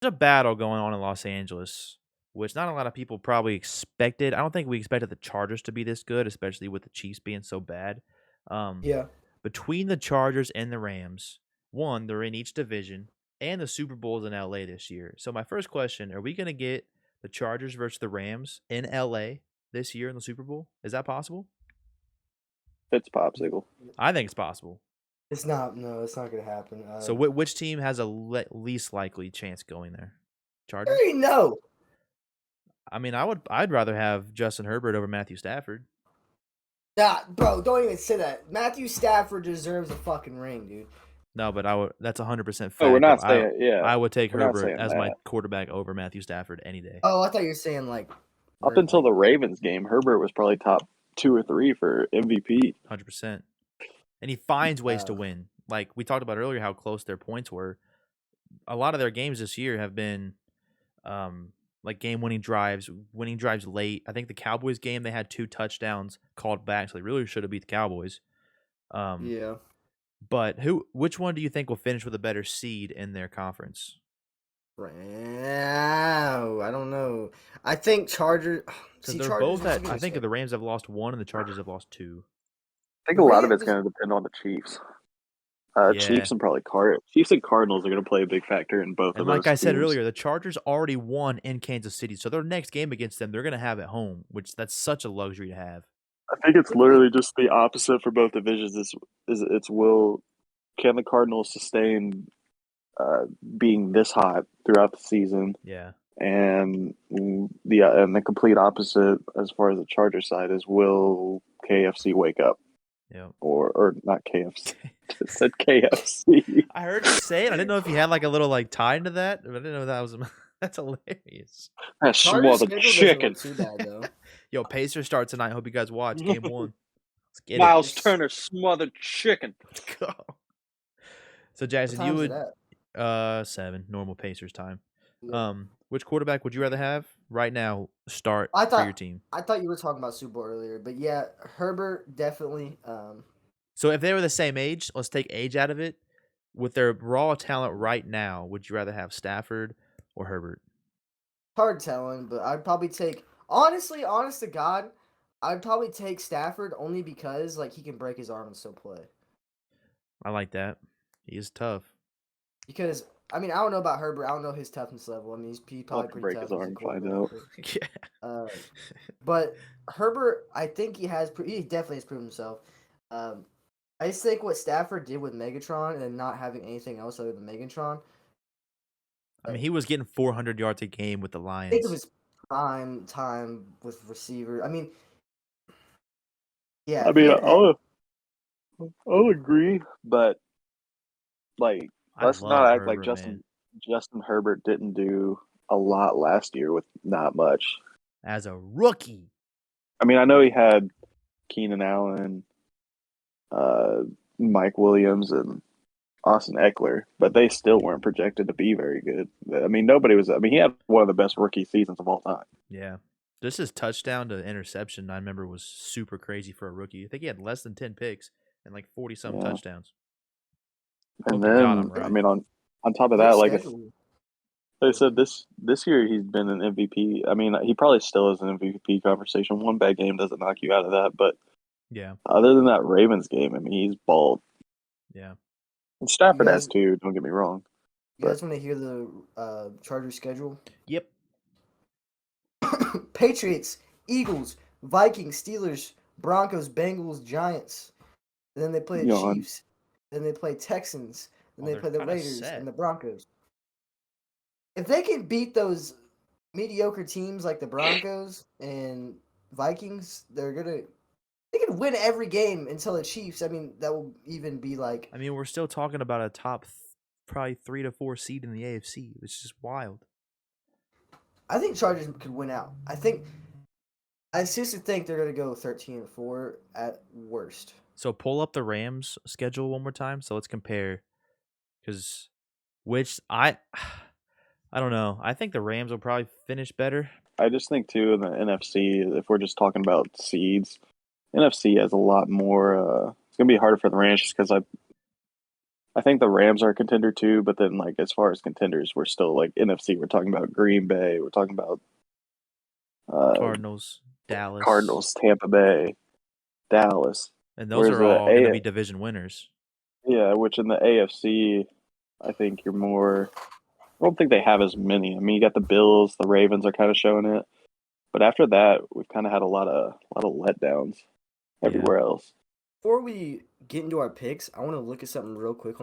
a battle going on in Los Angeles, which not a lot of people probably expected. I don't think we expected the Chargers to be this good, especially with the Chiefs being so bad. Um, Yeah. between the Chargers and the Rams, one, they're in each division, and the Super Bowl's in LA this year. So my first question, are we gonna get the Chargers versus the Rams in LA this year in the Super Bowl? Is that possible? It's popsicle. I think it's possible. It's not. No, it's not gonna happen. So which team has a least likely chance going there? I Chargers? already know. I mean, I'd rather have Justin Herbert over Matthew Stafford. Nah, bro, don't even say that. Matthew Stafford deserves a fucking ring, dude. No, but that's 100% fact. Oh, we're not though. saying yeah. I would take We're not Herbert saying as my that. quarterback over Matthew Stafford any day. Oh, I thought you were saying like Up until the Ravens game, Herbert was probably top 2 or 3 for MVP. 100%. And he finds ways to win. Like we talked about earlier, how close their points were. A lot of their games this year have been like game-winning drives, winning drives late. I think the Cowboys game, they had 2 touchdowns called back, so they really should have beat the Cowboys. yeah. But which one do you think will finish with a better seed in their conference? Wow, I don't know. I think Chargers. Because they're both at. I think the Rams have lost 1 and the Chargers have lost 2. I think a lot of it's going to depend on the Chiefs. Yeah. Chiefs and probably Chiefs and Cardinals are going to play a big factor in both of those. Like I said teams. earlier, the Chargers already won in Kansas City, so their next game against them, they're going to have at home, which that's such a luxury to have. I think it's literally just the opposite for both divisions. Can the Cardinals sustain being this hot throughout the season? Yeah. And the complete opposite as far as the Charger side is, will KFC wake up? Yeah. Or not KFC. Just said KFC. I heard you say it. I didn't know if you had like a little like tie into that. But I didn't know that was that's hilarious. That smothered chicken. Too bad, though. Yo, Pacers start tonight. Hope you guys watch game 1. Let's get Miles Turner smothered chicken. Let's go. So Jackson, you would 7 normal Pacers time. Yeah. Which quarterback would you rather have right now start for your team? I thought you were talking about Super Bowl earlier, but yeah, Herbert definitely. So if they were the same age, let's take age out of it. With their raw talent right now, would you rather have Stafford or Herbert? Hard telling, but I'd probably take honest to God, I'd probably take Stafford only because like he can break his arm and still play. I like that. He is tough. Because I mean, I don't know about Herbert. I don't know his toughness level. I mean, he's probably pretty break tough. His arm, find out. Yeah. But Herbert, I think he definitely has proven himself. I just think what Stafford did with Megatron and then not having anything else other than Megatron. I mean, he was getting 400 yards a game with the Lions. I think it was prime time with receiver. I mean, yeah. I mean, I'll agree, but like, let's not act like Justin Herbert didn't do a lot last year with not much. As a rookie. I mean, I know he had Keenan Allen, Mike Williams, and Austin Eckler, but they still weren't projected to be very good. I mean, he had one of the best rookie seasons of all time. Yeah. Just his touchdown to interception, I remember, was super crazy for a rookie. I think he had less than 10 picks and like 40-some touchdowns. And then, right. I mean, on top of that, like they said, this year he's been an MVP. I mean, he probably still is an MVP conversation. One bad game doesn't knock you out of that, but yeah. Other than that Ravens game, I mean, he's balled. Yeah. And Stafford has too. Don't get me wrong. You guys want to hear the Chargers schedule? Yep. Patriots, Eagles, Vikings, Steelers, Broncos, Bengals, Giants. And then they play the Chiefs. Then they play Texans. Then they play the Raiders and the Broncos. If they can beat those mediocre teams like the Broncos and Vikings, they can win every game until the Chiefs. I mean, that will even be like. I mean, we're still talking about a top probably 3 to 4 seed in the AFC, which is just wild. I think Chargers could win out. I seriously think they're going to go 13-4 at worst. So pull up the Rams schedule one more time. So let's compare, because I don't know. I think the Rams will probably finish better. I just think too in the NFC, if we're just talking about seeds, NFC has a lot more. It's gonna be harder for the Rams just because I think the Rams are a contender too, but then like as far as contenders, we're still like NFC. We're talking about Green Bay. We're talking about Cardinals, Dallas, Cardinals, Tampa Bay, Dallas, and those are all going to be division winners. Yeah, which in the AFC, I think you're more. I don't think they have as many. I mean, you got the Bills, the Ravens are kind of showing it, but after that, we've kind of had a lot of letdowns everywhere else. Before we get into our picks, I want to look at something real quick